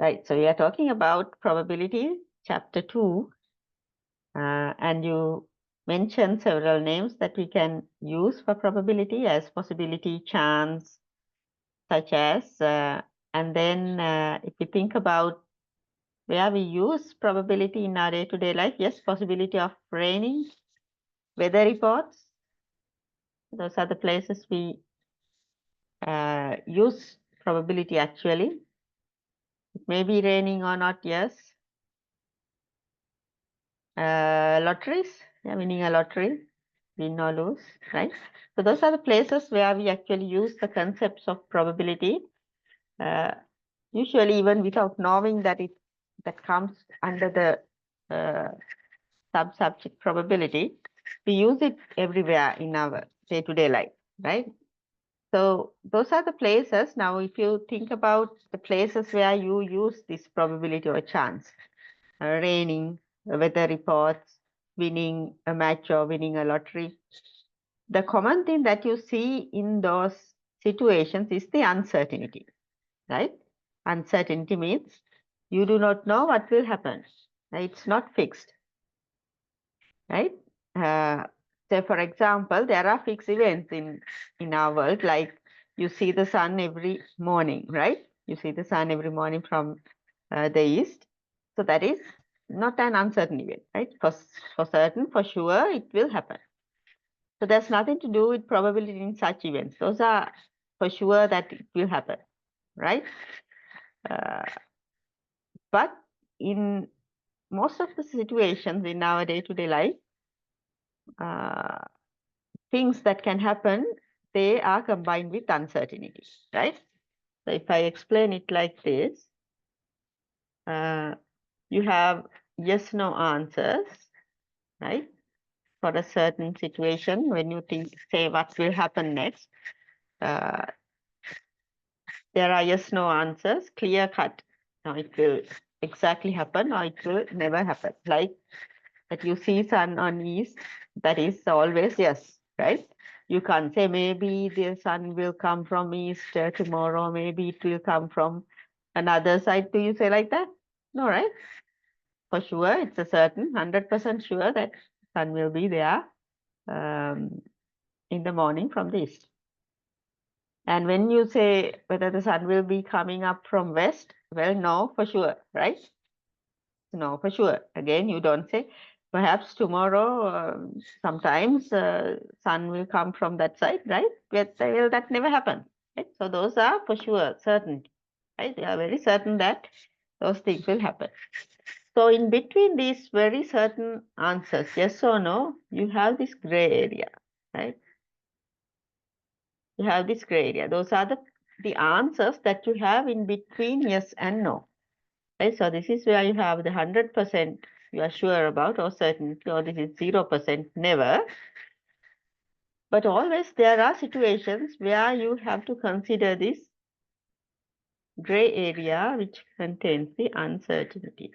Right, so we are talking about probability, chapter 2, and you mentioned several names that we can use for probability as possibility, chance, such as, and then if you think about where we use probability in our day-to-day life, yes, possibility of raining, weather reports, those are the places we use probability actually. It may be raining or not, yes. Lotteries, yeah, winning a lottery, win or lose, right? So those are the places where we actually use the concepts of probability, usually even without knowing that that comes under the sub-subject probability. We use it everywhere in our day-to-day life, right? So those are the places. Now, if you think about the places where you use this probability or chance, raining, weather reports, winning a match or winning a lottery, the common thing that you see in those situations is the uncertainty, right? Uncertainty means you do not know what will happen. It's not fixed, right? Say, for example, there are fixed events in our world, like you see the sun every morning, right? You see the sun every morning from the east. So that is not an uncertain event, right? For certain, for sure, it will happen. So there's nothing to do with probability in such events. Those are for sure that it will happen, right? But in most of the situations in our day-to-day life, things that can happen, they are combined with uncertainty, right? So if I explain it like this, you have yes, no answers, right? For a certain situation, when you say what will happen next, there are yes, no answers, clear cut. Now it will exactly happen or it will never happen. Like that you see sun on east, that is always yes, right? You can't say maybe the sun will come from east tomorrow, maybe it will come from another side. Do you say like that? No, right? For sure, it's a certain 100% sure that sun will be there in the morning from the east. And when you say whether the sun will be coming up from west, well, no, for sure, right? No, for sure. Again, you don't say, perhaps tomorrow, sometimes sun will come from that side, right? But well, that never happen, right? So those are for sure certain, right? They are very certain that those things will happen. So in between these very certain answers, yes or no, you have this gray area, right? You have this gray area. Those are the answers that you have in between yes and no. Right? So this is where you have the 100% you are sure about or certainty, or this is 0% never. But always there are situations where you have to consider this gray area which contains the uncertainty.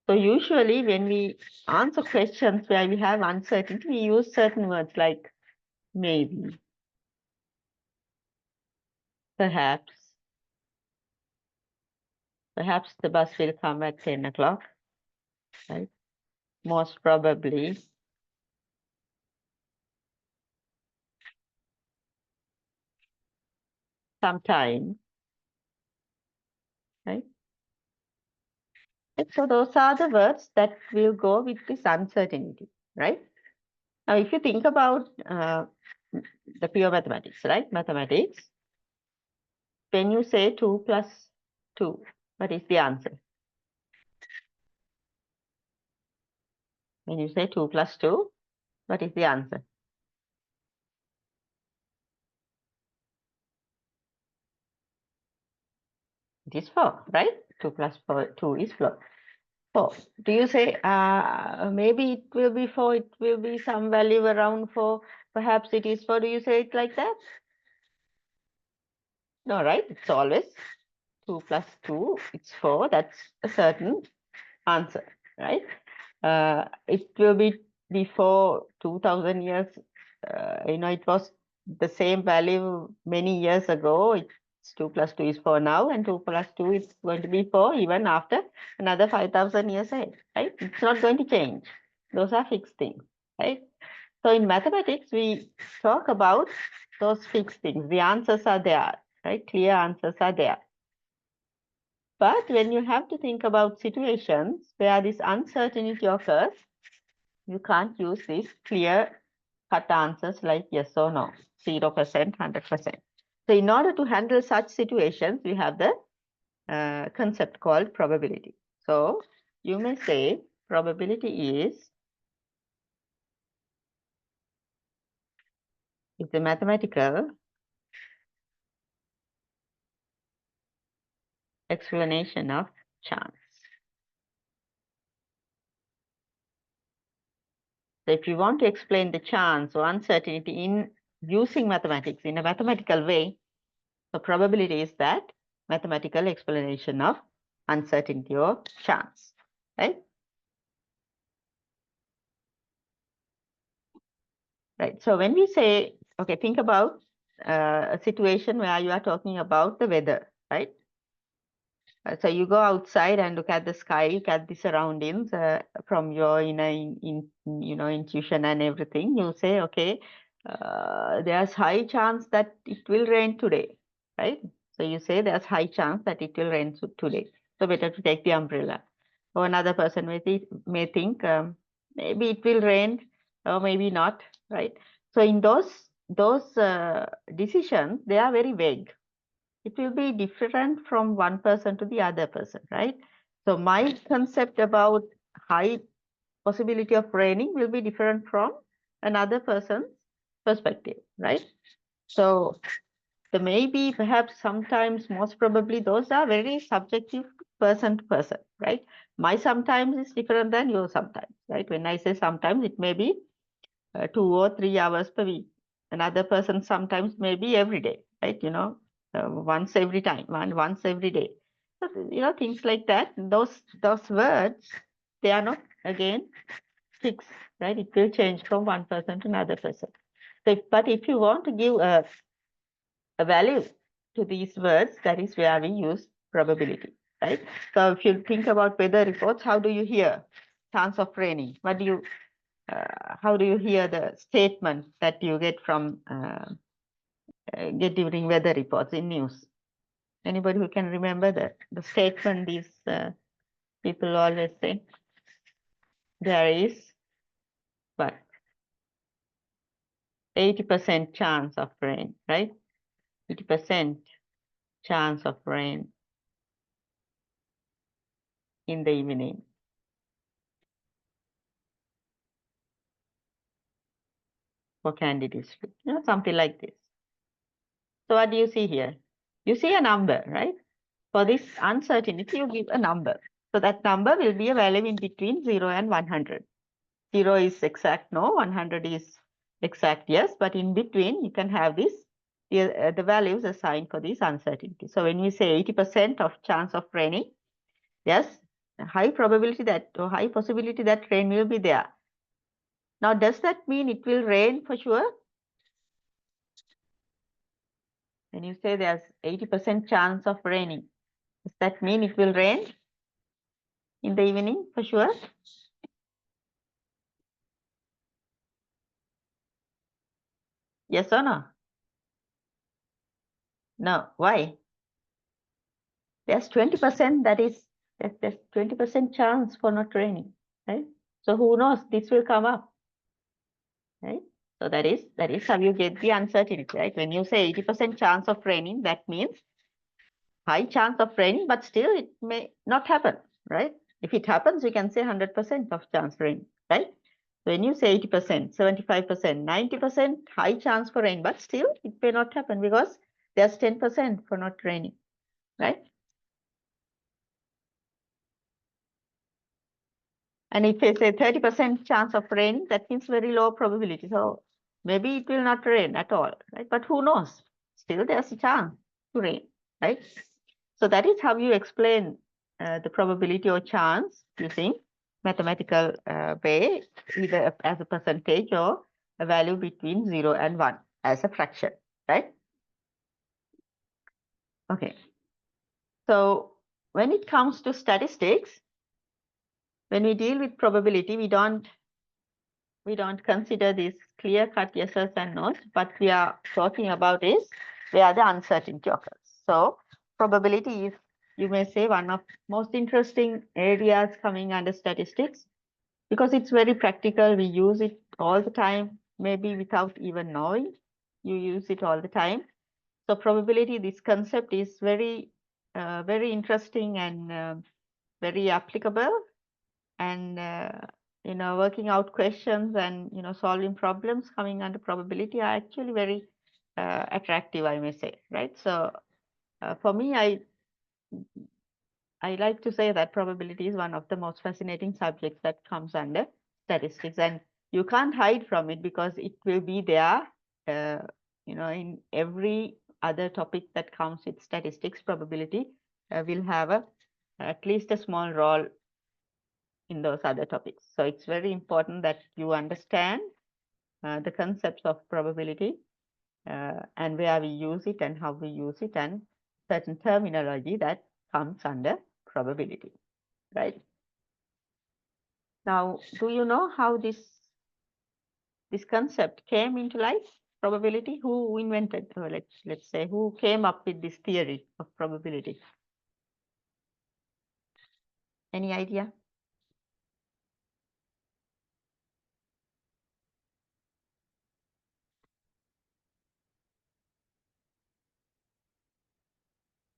So usually when we answer questions where we have uncertainty, we use certain words like maybe, perhaps the bus will come at 10 o'clock, right? Most probably, sometime, right? So those are the words that will go with this uncertainty, right? Now, if you think about the pure mathematics, right? Mathematics, when you say 2 plus 2, what is the answer? When you say 2 plus 2, what is the answer? It is 4, right? 2 plus 4, 2 is 4. 4. Do you say maybe it will be 4, it will be some value around 4, perhaps it is 4? Do you say it like that? No, right? It's always 2 plus 2, it's 4. That's a certain answer, right? It will be before 2000 years, it was the same value many years ago. 2 plus 2 is 4 now, and 2 plus 2 is going to be 4 even after another 5,000 years ahead, right? It's not going to change. Those are fixed things, right? So in mathematics, we talk about those fixed things. The answers are there, right? Clear answers are there. But when you have to think about situations where this uncertainty occurs, you can't use these clear cut answers like yes or no, 0%, 100%. So in order to handle such situations, we have the concept called probability. So you may say probability is a mathematical explanation of chance. So if you want to explain the chance or uncertainty in using mathematics in a mathematical way, the probability is that mathematical explanation of uncertainty or chance, right? Right. So when we say, okay, think about a situation where you are talking about the weather, right? So you go outside and look at the sky, look at the surroundings from your intuition and everything. You say, okay, there's high chance that it will rain today, right? So you say there's high chance that it will rain today. So better to take the umbrella. Or another person may think maybe it will rain or maybe not, right? So in those decisions, they are very vague. It will be different from one person to the other person, right? So my concept about high possibility of raining will be different from another person's perspective, right? So the maybe, perhaps, sometimes, most probably, those are very subjective person to person, right? My sometimes is different than your sometimes, right? When I say sometimes, it may be 2 or 3 hours per week. Another person sometimes maybe every day, right? Once every time, once every day. So, things like that. Those words, they are not again fixed, right? It will change from one person to another person. But if you want to give a value to these words, that is where we use probability, right? So if you think about weather reports, how do you hear chance of raining? How do you hear the statement that you get from get during weather reports in news? Anybody who can remember the statement these people always say? There is what? 80% chance of rain, right? 80% chance of rain in the evening. For Kandy district, something like this. So what do you see here? You see a number, right? For this uncertainty, you give a number. So that number will be a value in between 0 and 100. 0 is exact no, 100 is exact yes, but in between you can have the values assigned for this uncertainty. So when we say 80% of chance of raining, yes, high probability that, or high possibility that rain will be there. Now, does that mean it will rain for sure? When you say there's 80% chance of raining, does that mean it will rain in the evening for sure? Yes or no? No. Why? There's 20% there's 20% chance for not raining, right? So who knows? This will come up, right? So that is how you get the uncertainty, right? When you say 80% chance of raining, that means high chance of raining, but still it may not happen, right? If it happens, we can say 100% of chance rain, right? When you say 80%, 75%, 90% high chance for rain, but still it may not happen because there's 10% for not raining, right? And if they say 30% chance of rain, that means very low probability. So maybe it will not rain at all, right? But who knows? Still there's a chance to rain, right? So that is how you explain the probability or chance using mathematical way, either as a percentage or a value between 0 and 1 as a fraction, right? Okay. So when it comes to statistics, when we deal with probability, we don't consider these clear-cut yeses and nos, but we are talking about is where the uncertainty occurs. So probability is, you may say, one of most interesting areas coming under statistics because it's very practical. We use it all the time, maybe without even knowing. You use it all the time. So probability, this concept is very, very interesting and very applicable. And working out questions and solving problems coming under probability are actually very attractive, I may say, right? So for me, I like to say that probability is one of the most fascinating subjects that comes under statistics, and you can't hide from it because it will be there, in every other topic that comes with statistics. Probability will have at least a small role in those other topics. So it's very important that you understand the concepts of probability and where we use it and how we use it and certain terminology that comes under probability, right? Now, do you know how this concept came into life? Probability? Who invented, or let's say, who came up with this theory of probability? Any idea?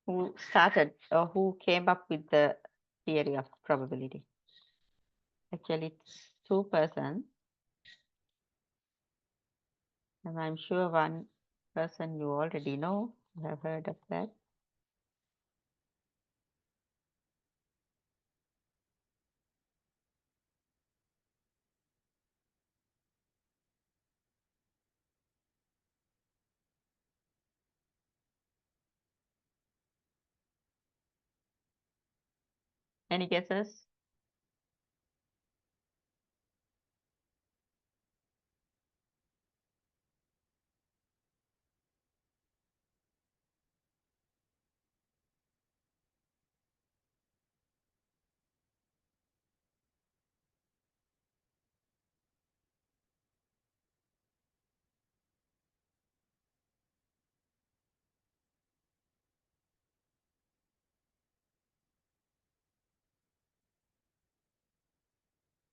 Who started or who came up with the theory of probability? Actually, it's two persons, and I'm sure one person you already know. You have heard of that. Any guesses?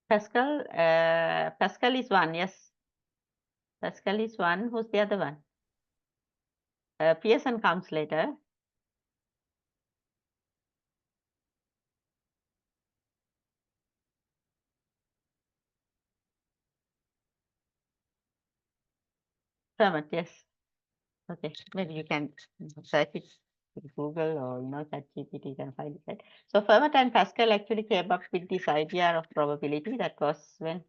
Pascal. Pascal is one. Yes, Pascal is one. Who's the other one? Pearson comes later. Fermat, yes. Okay, maybe you can search it with Google or ChatGPT, you can find it. Right? So Fermat and Pascal actually came up with this idea of probability. That was when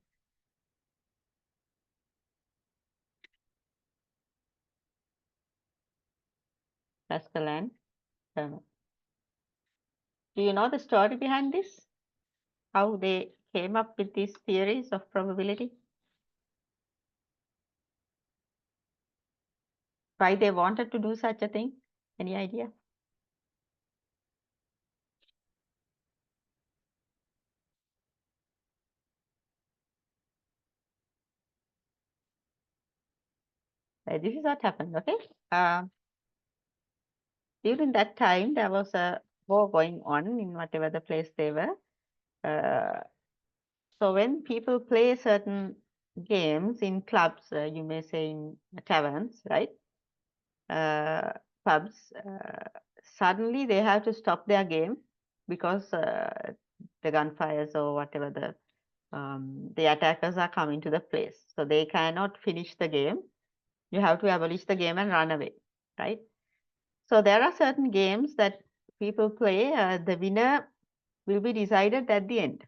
Pascal and Fermat. Do you know the story behind this? How they came up with these theories of probability? Why they wanted to do such a thing? Any idea? This is what happened, okay? During that time, there was a war going on in whatever the place they were. So when people play certain games in clubs, you may say in taverns, right? Pubs, suddenly they have to stop their game because the gunfires or whatever the attackers are coming to the place. So they cannot finish the game. You have to abolish the game and run away, right? So there are certain games that people play. The winner will be decided at the end.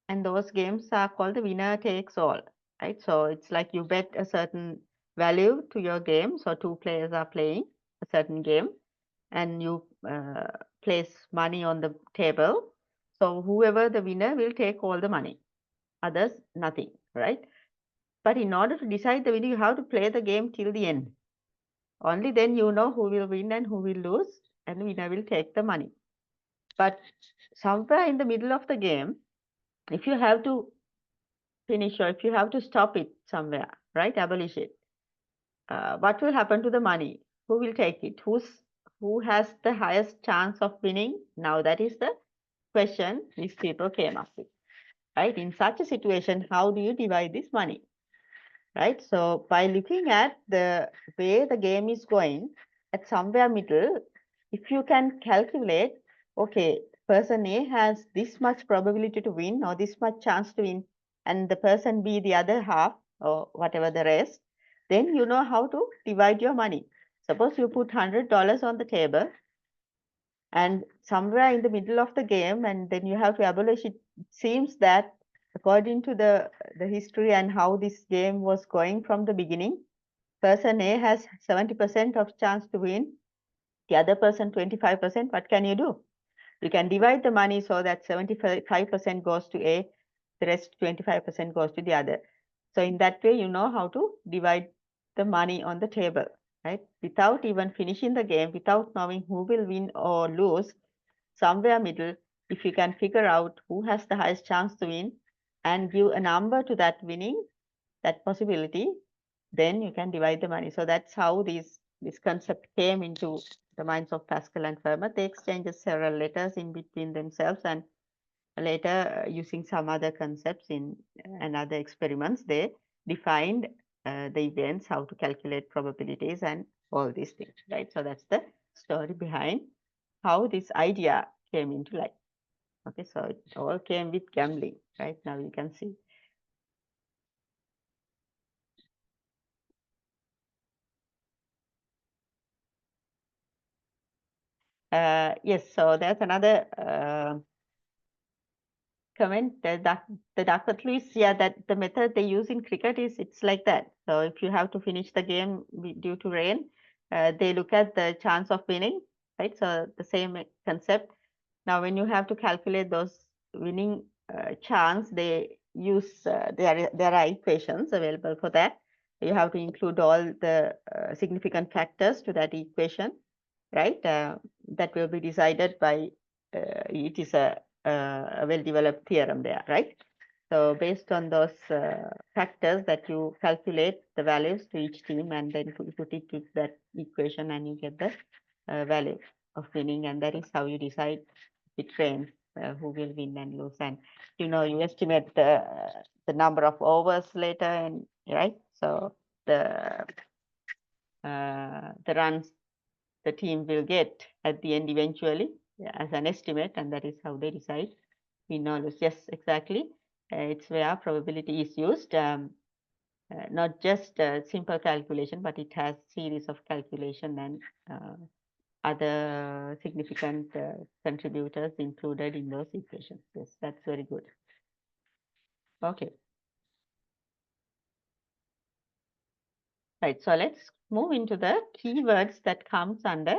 And those games are called the winner takes all, right? So it's like you bet a certain value to your game. So two players are playing a certain game and you place money on the table. So whoever the winner will take all the money, others nothing, right? But in order to decide the winner, you have to play the game till the end. Only then you know who will win and who will lose. and winner will take the money. But somewhere in the middle of the game, if you have to finish or if you have to stop it somewhere, right, abolish it, what will happen to the money? Who will take it? Who has the highest chance of winning? Now that is the question these people came up with, right? In such a situation, how do you divide this money, right? So by looking at the way the game is going, at somewhere middle, if you can calculate, okay, person A has this much probability to win or this much chance to win, and the person B the other half or whatever the rest, then you know how to divide your money. Suppose you put $100 on the table, and somewhere in the middle of the game, and then you have to abolish it. It seems that according to the history and how this game was going from the beginning, person A has 70% of chance to win, the other person 25%. What can you do? You can divide the money so that 75% goes to A, the rest 25% goes to the other. So in that way, you know how to divide the money on the table, right? Without even finishing the game, without knowing who will win or lose, somewhere middle, if you can figure out who has the highest chance to win and give a number to that winning, that possibility, then you can divide the money. So that's how this concept came into the minds of Pascal and Fermat. They exchanged several letters in between themselves, and later, using some other concepts in and other experiments, they defined the events, how to calculate probabilities, and all these things, right? So that's the story behind how this idea came into life. Okay, so it all came with gambling, right? Now you can see. Yes, so there's another comment that the Dr. Lewis, yeah, that the method they use in cricket is it's like that. So if you have to finish the game due to rain, they look at the chance of winning, right? So the same concept. Now, when you have to calculate those winning chance, they use there are equations available for that. You have to include all the significant factors to that equation, right? That will be decided by it is a well-developed theorem there, right? So based on those factors that you calculate the values to each team and then put it to that equation and you get the value of winning, and that is how you decide it rains who will win and lose, and you estimate the number of overs later, and right, so the runs the team will get at the end eventually as an estimate, and that is how they decide win or lose. Yes, exactly. It's where probability is used, not just simple calculation, but it has series of calculation and other significant contributors included in those equations. Yes, that's very good. Okay. Right, so let's move into the keywords that comes under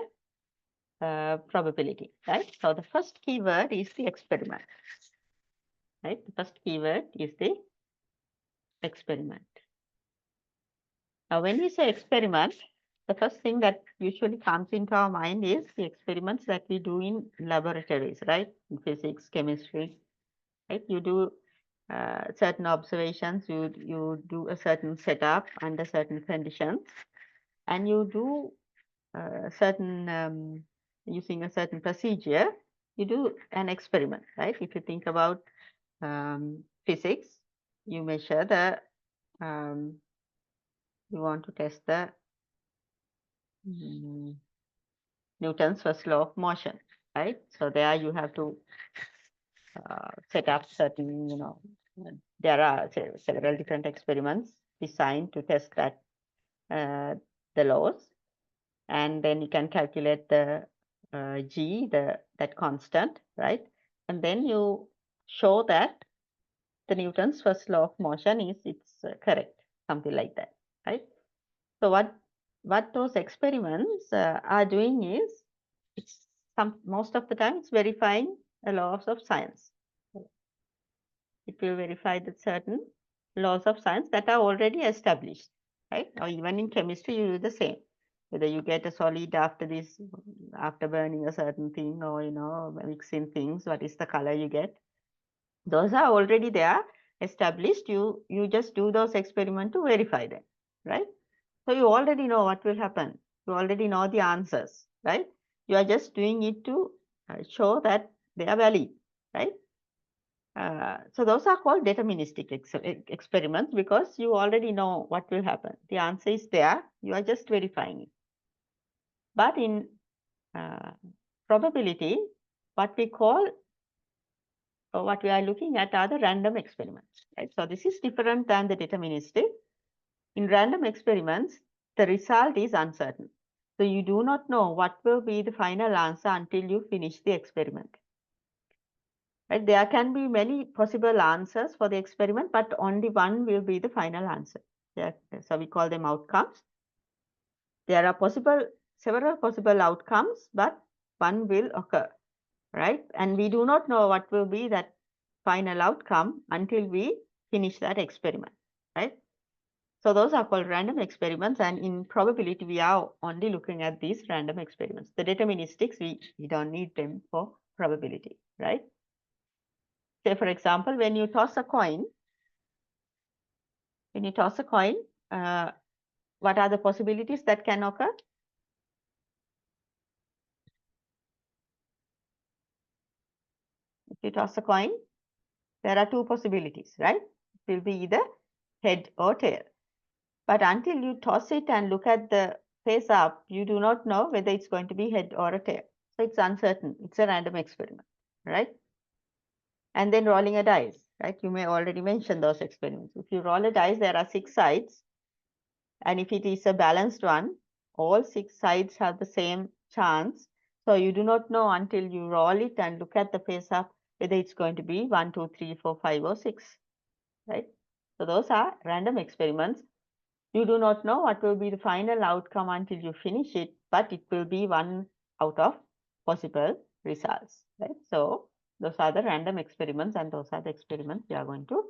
probability, right? So the first keyword is the experiment, right? The first keyword is the experiment. Now, when we say experiment, the first thing that usually comes into our mind is the experiments that we do in laboratories, right? In physics, chemistry, right? You do certain observations, you do a certain setup under certain conditions, and you do certain using a certain procedure, you do an experiment, right? If you think about physics, you measure you want to test the Newton's first law of motion, right? So there you have to set up certain, there are several different experiments designed to test that the laws, and then you can calculate the g, that constant, right? And then you show that the Newton's first law of motion is correct, something like that, right? So what those experiments are doing is most of the time it's verifying the laws of science. It will verify that certain laws of science that are already established, right? Or even in chemistry, you do the same. whether you get a solid after this, after burning a certain thing, or mixing things, what is the color you get. Those are already there, established. You just do those experiments to verify them, right? So you already know what will happen. You already know the answers, right? You are just doing it to show that they are valid, right? So those are called deterministic experiments because you already know what will happen. The answer is there. You are just verifying it. But in probability, what we call or what we are looking at are the random experiments, right? So this is different than the deterministic. In random experiments, the result is uncertain. So you do not know what will be the final answer until you finish the experiment. Right? There can be many possible answers for the experiment, but only one will be the final answer. Yeah. So we call them outcomes. There are several possible outcomes, but one will occur, right? And we do not know what will be that final outcome until we finish that experiment, right? So those are called random experiments, and in probability, we are only looking at these random experiments. The deterministics, we don't need them for probability, right? Say, for example, when you toss a coin, what are the possibilities that can occur? If you toss a coin, there are two possibilities, right? It will be either head or tail. But until you toss it and look at the face up, you do not know whether it's going to be head or a tail. So it's uncertain. It's a random experiment, right? And then rolling a dice, right? You may already mention those experiments. If you roll a dice, there are 6 sides. And if it is a balanced one, all 6 sides have the same chance. So you do not know until you roll it and look at the face up whether it's going to be 1, 2, 3, 4, 5, or 6, right? So those are random experiments. You do not know what will be the final outcome until you finish it, but it will be one out of possible results, right? So those are the random experiments, and those are the experiments we are going to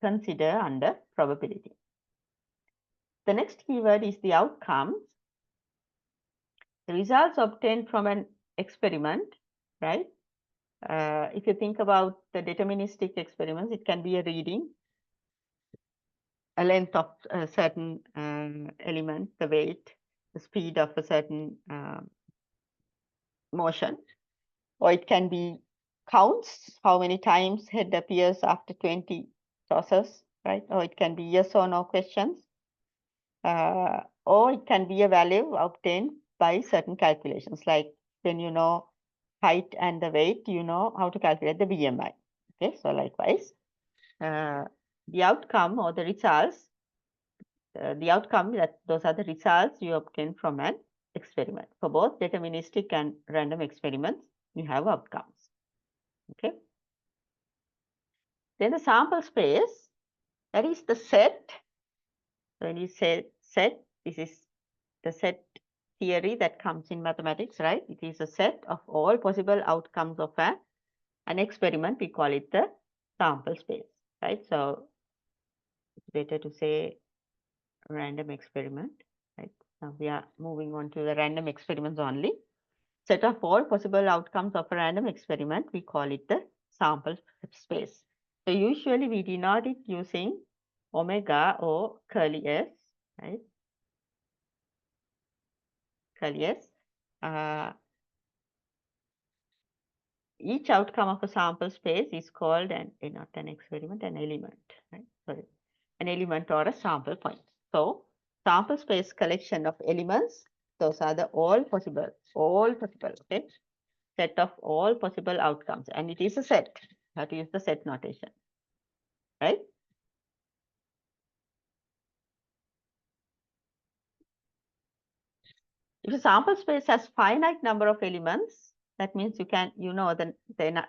consider under probability. The next keyword is the outcomes. The results obtained from an experiment, right? If you think about the deterministic experiments, it can be a reading, a length of a certain element, the weight, the speed of a certain motion, or it can be counts, how many times head appears after 20 tosses, right? Or it can be yes or no questions, or it can be a value obtained by certain calculations, like when you know height and the weight, you know how to calculate the BMI. Okay, so likewise, the outcome or the results, those are the results you obtain from an experiment. For both deterministic and random experiments, you have outcomes. Okay. Then the sample space, that is the set. When you say set, this is the set theory that comes in mathematics, right? It is a set of all possible outcomes of an experiment. We call it the sample space, right? So it's better to say random experiment, right? Now we are moving on to the random experiments only. Set of all possible outcomes of a random experiment, we call it the sample space. So usually we denote it using omega or curly s, right? Curly s. Each outcome of a sample space is called not an experiment, an element, right? Sorry, an element or a sample point. So sample space collection of elements, those are the all possible, okay? Set of all possible outcomes, and it is a set. You have to use the set notation, right? If a sample space has finite number of elements, that means you know the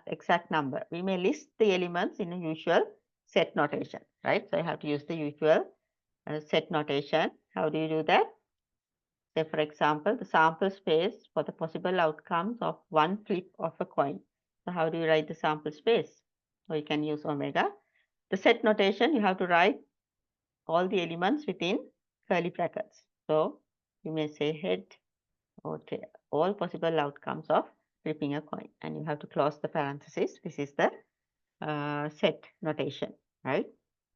exact number. We may list the elements in a usual set notation, right? So I have to use the usual set notation. How do you do that? Say, for example, the sample space for the possible outcomes of one flip of a coin. So how do you write the sample space? So you can use omega. The set notation, you have to write all the elements within curly brackets. So You may say head or tail, all possible outcomes of flipping a coin, and you have to close the parenthesis. This is the set notation, right?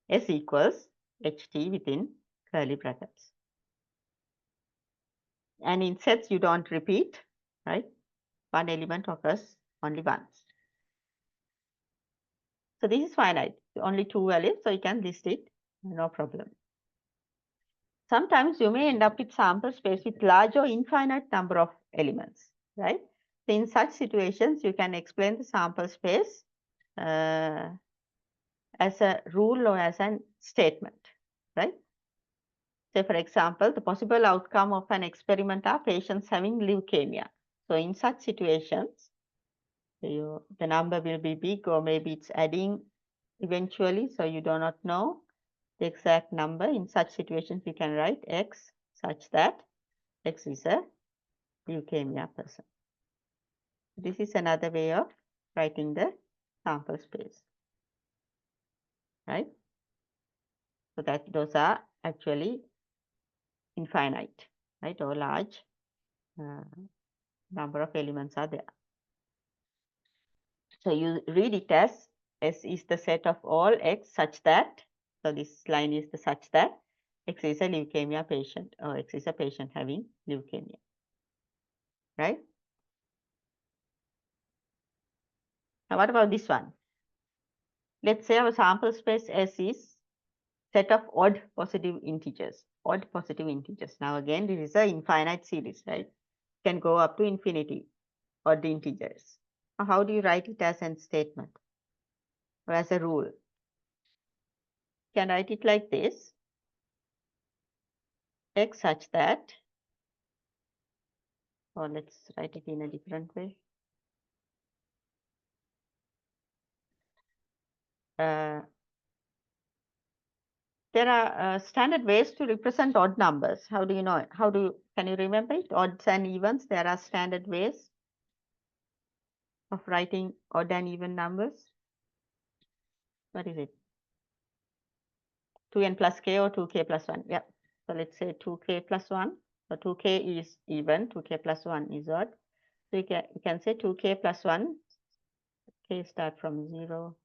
S equals HT within curly brackets. And in sets, you don't repeat, right? One element occurs only once. So this is finite, only 2 values, so you can list it, no problem. Sometimes you may end up with sample space with large or infinite number of elements, right? So in such situations, you can explain the sample space as a rule or as a statement, right? Say, for example, the possible outcome of an experiment are patients having leukemia. So in such situations, the number will be big, or maybe it's adding eventually, so you do not know the exact number. In such situations, you can write X such that X is a leukemia person. This is another way of writing the sample space, right? So that those are actually infinite, right? Or large number of elements are there. So you read it as S is the set of all X such that, so this line is the such that X is a leukemia patient, or X is a patient having leukemia, right? Now what about this one? Let's say our sample space S is set of odd positive integers, Now again, this is an infinite series, right? Can go up to infinity, odd integers. Now how do you write it as a statement or as a rule? You can write it like this: X such that, or let's write it in a different way. There are standard ways to represent odd numbers. How do you know it? Can you remember it? Odds and evens, there are standard ways of writing odd and even numbers. What is it? 2n plus k or 2k plus 1. Yeah. So let's say 2k plus 1. So 2k is even, 2k plus 1 is odd. So you can say 2k plus 1, k start from 0,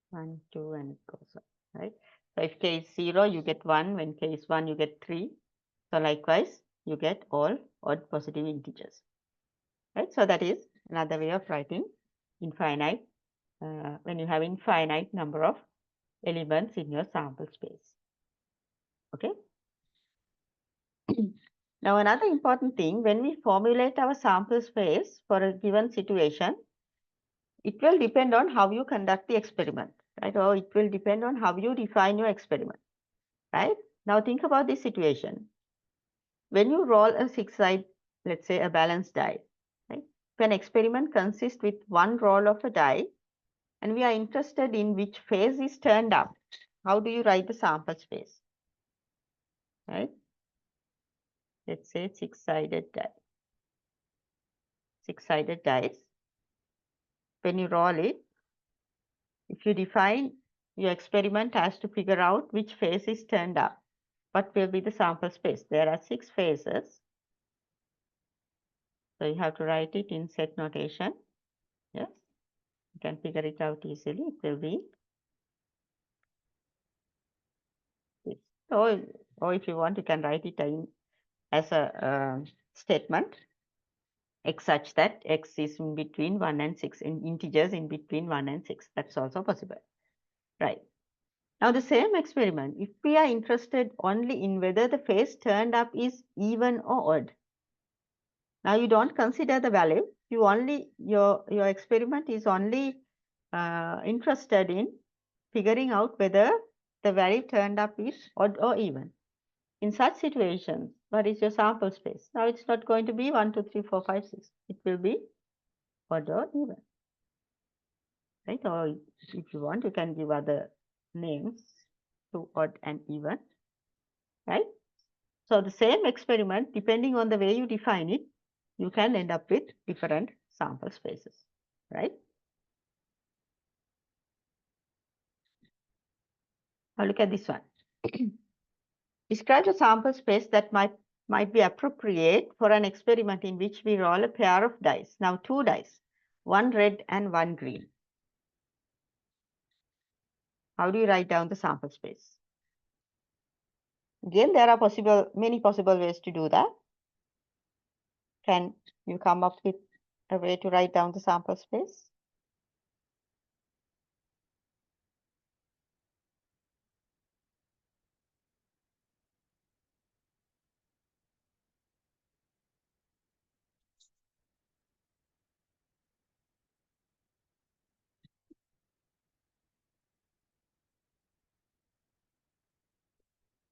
1, 2, and it goes on, right? So if k is 0, you get 1. When k is 1, you get 3. So likewise, you get all odd positive integers, right? So that is another way of writing infinite, when you have infinite number of elements in your sample space, okay? Now, another important thing, when we formulate our sample space for a given situation, it will depend on how you conduct the experiment, right? Or it will depend on how you define your experiment, right? Now, think about this situation. When you roll a 6-sided, let's say a balanced die, right? If an experiment consists with one roll of a die, and we are interested in which phase is turned up, how do you write the sample space, right? Let's say 6-sided die. 6-sided dice. When you roll it, if you define your experiment has to figure out which phase is turned up, what will be the sample space? There are 6 phases. So you have to write it in set notation. Yes, you can figure it out easily. It will be this. Or if you want, you can write it in as a statement. X such that X is in between 1 and 6, in integers in between 1 and 6. That's also possible, right? Now the same experiment, if we are interested only in whether the phase turned up is even or odd. Now you don't consider the value. You only, your experiment is only interested in figuring out whether the value turned up is odd or even. In such situations, what is your sample space? Now it's not going to be 1, 2, 3, 4, 5, 6. It will be odd or even, right? Or if you want, you can give other names to odd and even, right? So the same experiment, depending on the way you define it, you can end up with different sample spaces, right? Now look at this one. Describe a sample space that might might be appropriate for an experiment in which we roll a pair of dice. Now, two dice, one red and one green. How do you write down the sample space? Again, there are many possible ways to do that. Can you come up with a way to write down the sample space?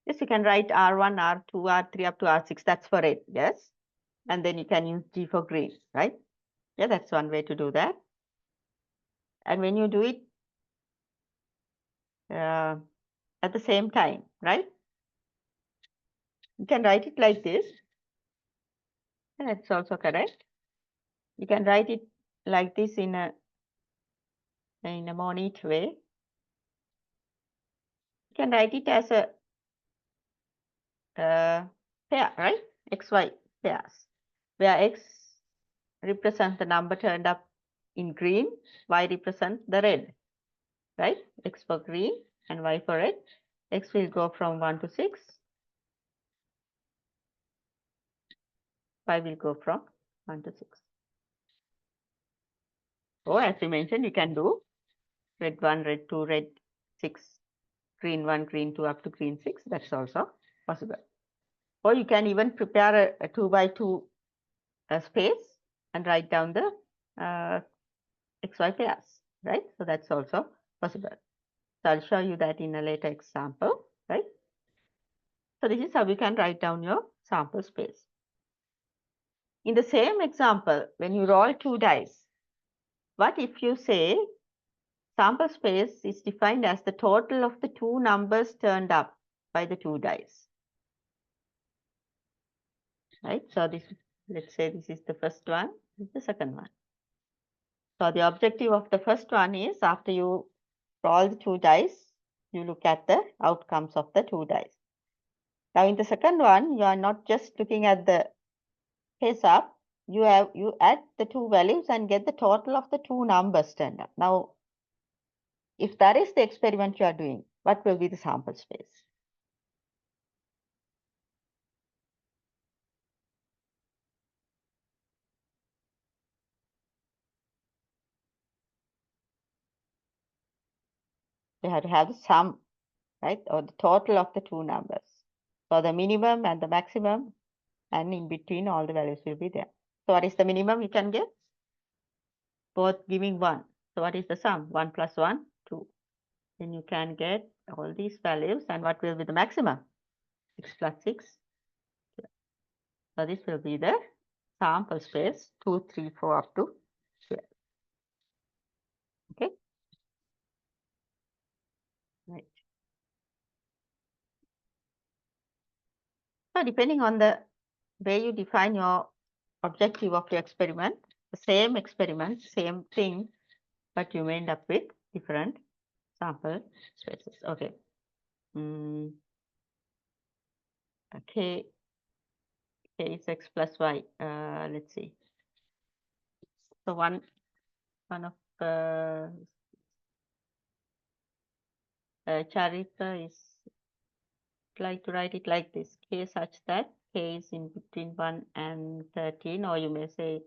Yes, you can write R1, R2, R3 up to R6. That's for red, yes. And then you can use G for green, right? Yeah, that's one way to do that. And when you do it at the same time, right? You can write it like this. That's also correct. You can write it like this in a more neat way. You can write it as a pair, right? XY pairs, where X represents the number turned up in green, Y represents the red, right? X for green and Y for red. X will go from 1 to 6. Y will go from 1 to 6. Or as we mentioned, you can do red 1, red 2, red 6, green 1, green 2 up to green 6. That's also possible. Or you can even prepare a 2 by 2 space and write down the XY pairs, right? So that's also possible. So I'll show you that in a later example, right? So this is how we can write down your sample space. In the same example, when you roll two dice, what if you say sample space is defined as the total of the two numbers turned up by the two dice, right? So this, let's say this is the first one, this is the second one. So the objective of the first one is after you roll the two dice, you look at the outcomes of the two dice. Now in the second one, you are not just looking at the face up, you add the two values and get the total of the two numbers turned up. Now, if that is the experiment you are doing, what will be the sample space? You have to have the sum, right? Or the total of the two numbers. So the minimum and the maximum, and in between all the values will be there. So what is the minimum you can get? Both giving 1. So what is the sum? 1 plus 1, 2. Then you can get all these values. And what will be the maximum? 6 plus 6. So this will be the sample space 2, 3, 4 up to 12. Okay. Right. So depending on the way you define your objective of your experiment, the same experiment, same thing, but you may end up with different sample spaces. Okay. Okay. K is X plus Y. Let's see. So one of Charita is like to write it like this: K such that K is in between 1 and 13, or you may say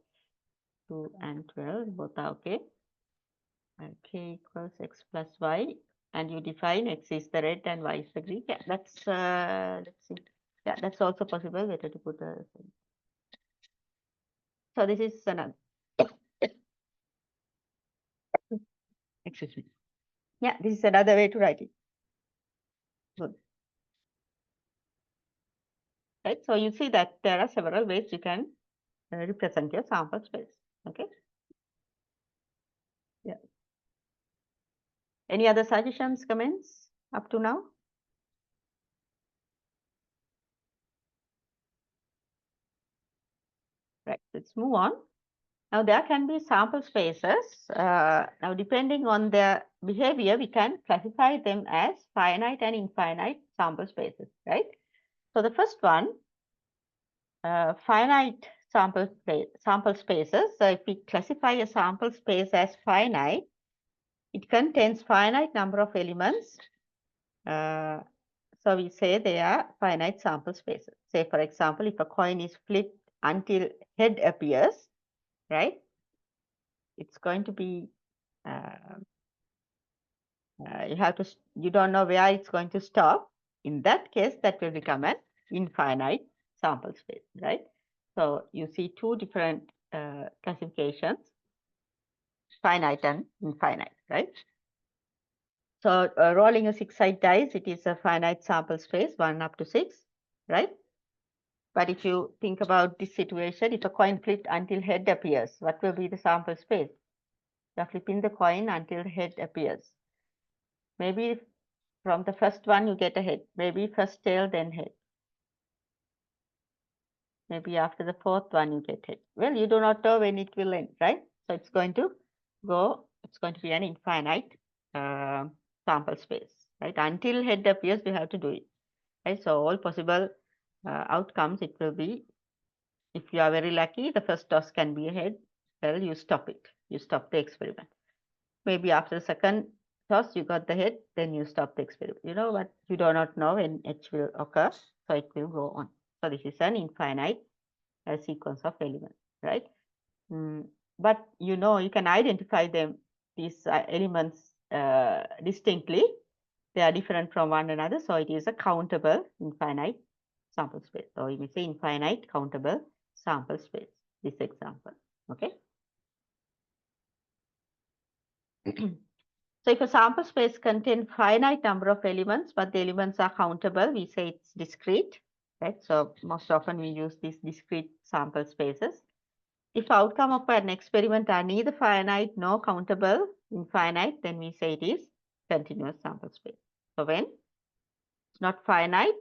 2 and 12, both are okay. K equals X plus Y, and you define X is the red and Y is the green. Yeah, that's let's see. Yeah, that's also possible. Better to put a. So this is another. Excuse me. Yeah, this is another way to write it. Good. Right. So you see that there are several ways you can represent your sample space. Okay. Yeah. Any other suggestions, comments up to now? Right. Let's move on. Now there can be sample spaces. Now depending on their behavior, we can classify them as finite and infinite sample spaces, right? So the first one, finite sample spaces. So if we classify a sample space as finite, it contains finite number of elements. So we say they are finite sample spaces. Say, for example, if a coin is flipped until head appears, right? It's going to be, you don't know where it's going to stop. In that case, that will become an infinite sample space, right? So you see two different classifications, finite and infinite, right? So rolling a 6-sided dice, it is a finite sample space, 1 up to 6, right? But if you think about this situation, if a coin flipped until head appears, what will be the sample space? You're flipping the coin until the head appears. Maybe from the first one you get a head. Maybe first tail, then head. Maybe after the fourth one you get head. Well, you do not know when it will end, right? So it's going to be an infinite sample space, right? Until head appears, we have to do it, right? So all possible outcomes, it will be, if you are very lucky, the first toss can be a head. Well, you stop it. You stop the experiment. Maybe after the second toss, you got the head, then you stop the experiment. You know what? You do not know when H will occur, so it will go on. So this is an infinite sequence of elements, right? But you know, you can identify them, these elements distinctly. They are different from one another, so it is a countable infinite sample space. So we say infinite countable sample space, this example, okay? So if a sample space contains finite number of elements, but the elements are countable, we say it's discrete, right? So most often we use these discrete sample spaces. If outcome of an experiment are neither finite nor countable, infinite, then we say it is continuous sample space. So when it's not finite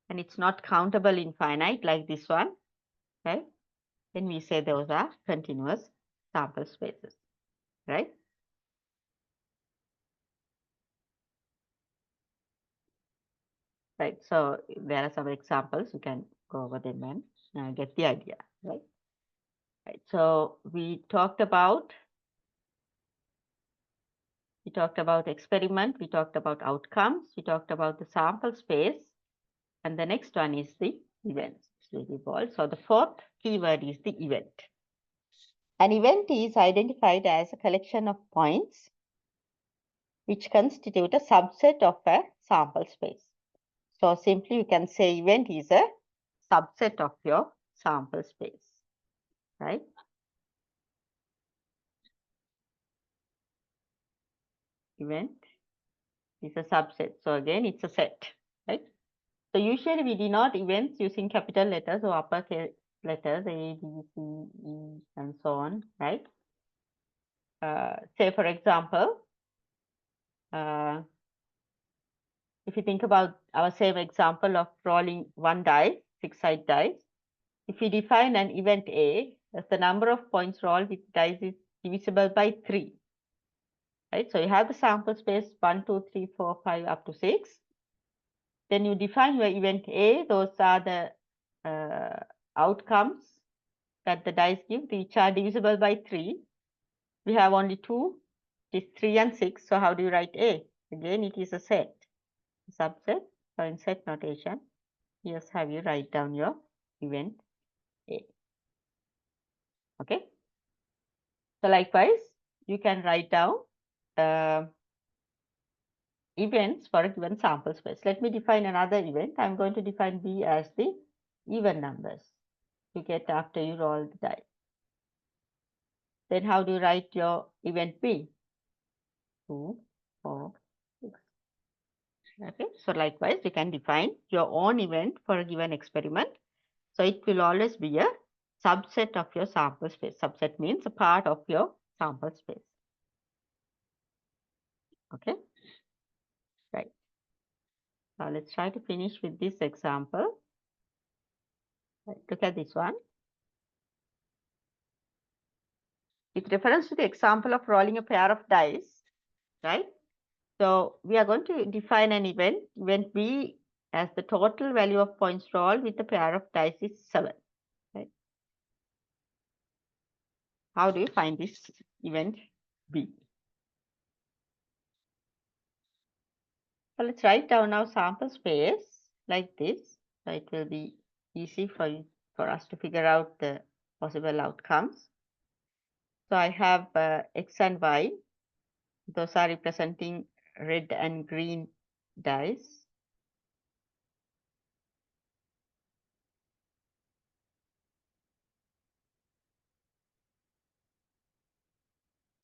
and it's not countable infinite like this one, right? Then we say those are continuous sample spaces, right? Right. So there are some examples. You can go over them and get the idea, right? Right. So we talked about experiment. We talked about outcomes. We talked about the sample space, and the next one is the events. So the fourth keyword is the event. An event is identified as a collection of points which constitute a subset of a sample space. So simply you can say event is a subset of your sample space, right? Event is a subset. So again, it's a set, right? So usually we denote events using capital letters or uppercase letters, A, B, C, E, and so on, right? Say, for example, if you think about our same example of rolling one die, 6-sided dice, if we define an event A as the number of points rolled with dice is divisible by 3, right? So you have the sample space 1, 2, 3, 4, 5 up to 6. Then you define your event A. Those are the outcomes that the dice give, which are divisible by 3. We have only 2, it is 3 and 6. So how do you write A? Again, it is a set, a subset. So in set notation, here's how you write down your event A. Okay. So likewise, you can write down events for a given sample space. Let me define another event. I'm going to define B as the even numbers you get after you roll the die. Then how do you write your event B? 2, 4, 6. Okay, so likewise, you can define your own event for a given experiment. So it will always be a subset of your sample space. Subset means a part of your sample space. Okay, right. Now let's try to finish with this example. Right, look at this one. With reference to the example of rolling a pair of dice, right? So we are going to define an event B as the total value of points rolled with a pair of dice is 7. how do you find this event B? So let's write down our sample space like this. So it will be easy for us to figure out the possible outcomes. So I have X and Y. Those are representing red and green dice.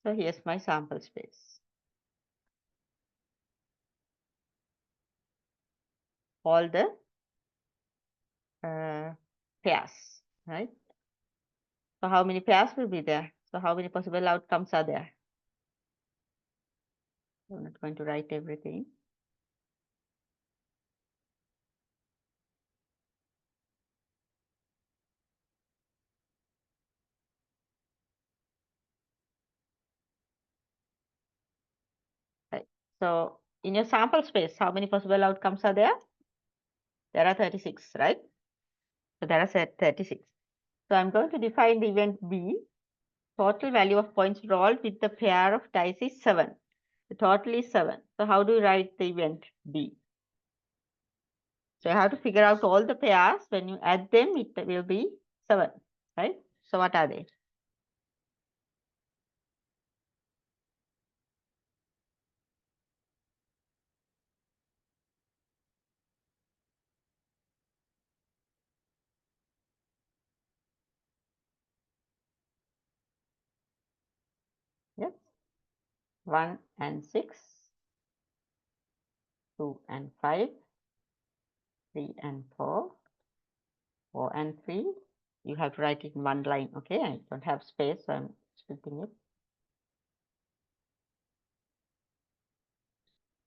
So here's my sample space. All the pairs, right? So how many pairs will be there? So how many possible outcomes are there? I'm not going to write everything. Right. So in your sample space, how many possible outcomes are there? There are 36, right? So there are 36. So I'm going to define the event B. Total value of points rolled with the pair of dice is 7. The total is 7. So how do you write the event B? So you have to figure out all the pairs. When you add them, it will be 7, right? So what are they? Yes, 1 and 6, 2 and 5, 3 and 4, 4 and 3. You have to write it in one line, okay? I don't have space, so I'm splitting it.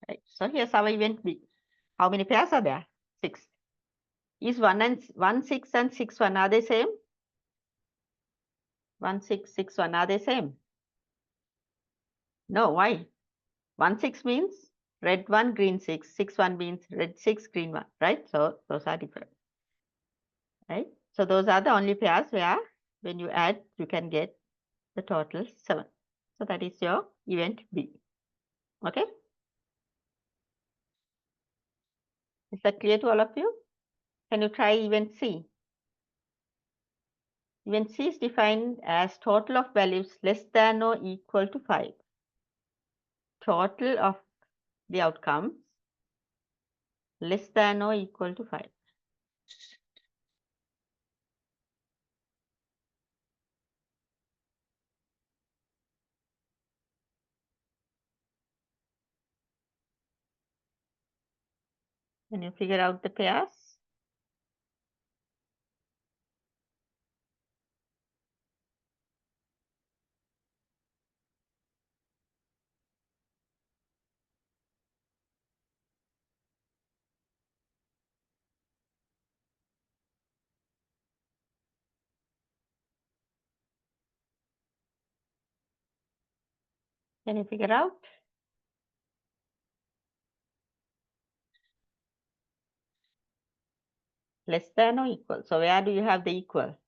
Right. So here's our event B. How many pairs are there? 6. Is 1, 6 and 6, 1, are they same? 1, 6, 6, 1, are they same? No, why? 1, 6 means red 1, green 6. 6, 1 means red 6, green 1, right? So those are different, right? So those are the only pairs where when you add, you can get the total 7. So that is your event B. Okay? Is that clear to all of you? Can you try event C? Event C is defined as total of values less than or equal to 5. Total of the outcomes less than or equal to 5. Can you figure out the pairs? Can you figure out? Less than or equal. So where do you have the equal?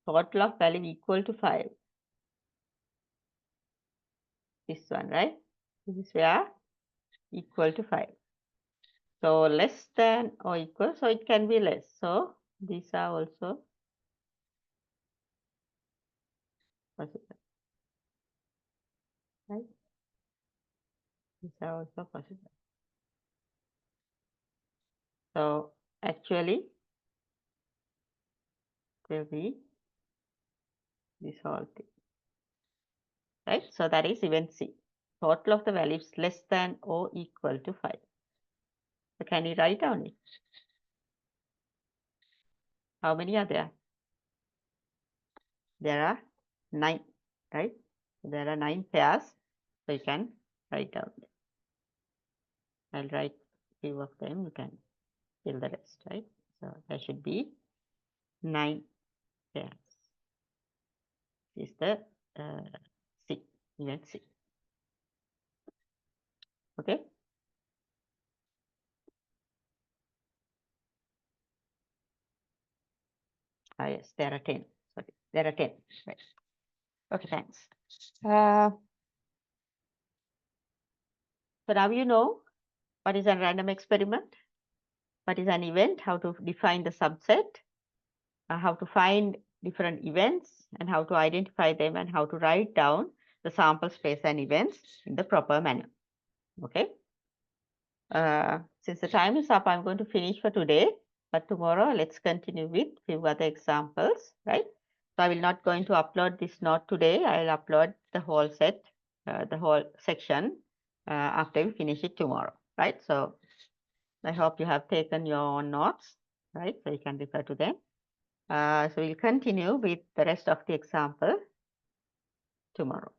Total of value equal to 5. This one, right? This is where equal to 5. So less than or equal, so it can be less. So these are also possible, right? These are also possible. So actually, will be this whole thing, right? So that is event C. Total of the values less than or equal to 5. So can you write down it? How many are there? There are 9, right? There are 9 pairs. So you can write down. I'll write few of them. You can fill the rest, right? So there should be 9 pairs. This is the C, event C. Okay? Ah, yes, there are 10. Sorry, there are 10. Right. Okay, thanks. So now you know what is a random experiment, what is an event, how to define the subset, how to find different events, and how to identify them, and how to write down the sample space and events in the proper manner. Okay. Since the time is up, I'm going to finish for today, but tomorrow let's continue with few other examples, right? So I will not going to upload this note today. I'll upload the whole set, the whole section after we finish it tomorrow, right? So I hope you have taken your own notes, right? So you can refer to them. So we'll continue with the rest of the example tomorrow.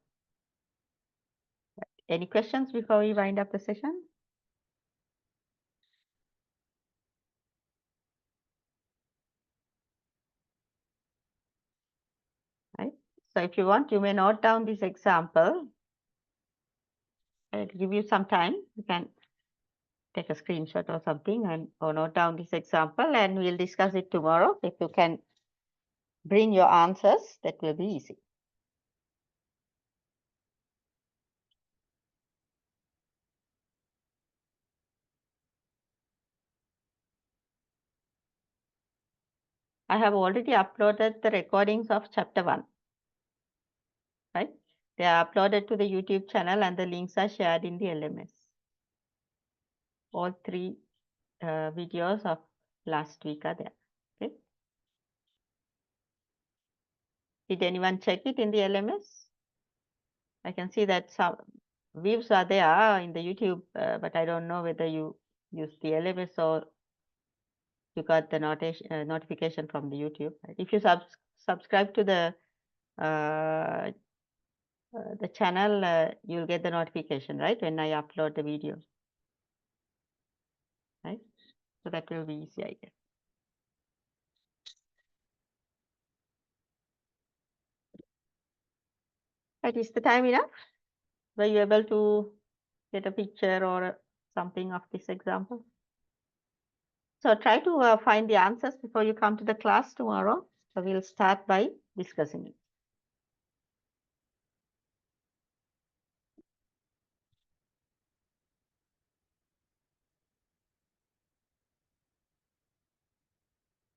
Any questions before we wind up the session? Right. So if you want, you may note down this example. I'll give you some time. You can take a screenshot or something and or note down this example, and we'll discuss it tomorrow. If you can bring your answers, that will be easy. I have already uploaded the recordings of chapter 1, right? They are uploaded to the YouTube channel and the links are shared in the LMS. All 3 videos of last week are there. Okay. Did anyone check it in the LMS? I can see that some views are there in the YouTube, but I don't know whether you use the LMS or you got the notification from the YouTube. If you subscribe to uh, the channel, you'll get the notification, right, when I upload the video, right? So that will be easy, I guess. Right, is the time enough? Were you able to get a picture or something of this example? So try to find the answers before you come to the class tomorrow. So we'll start by discussing it.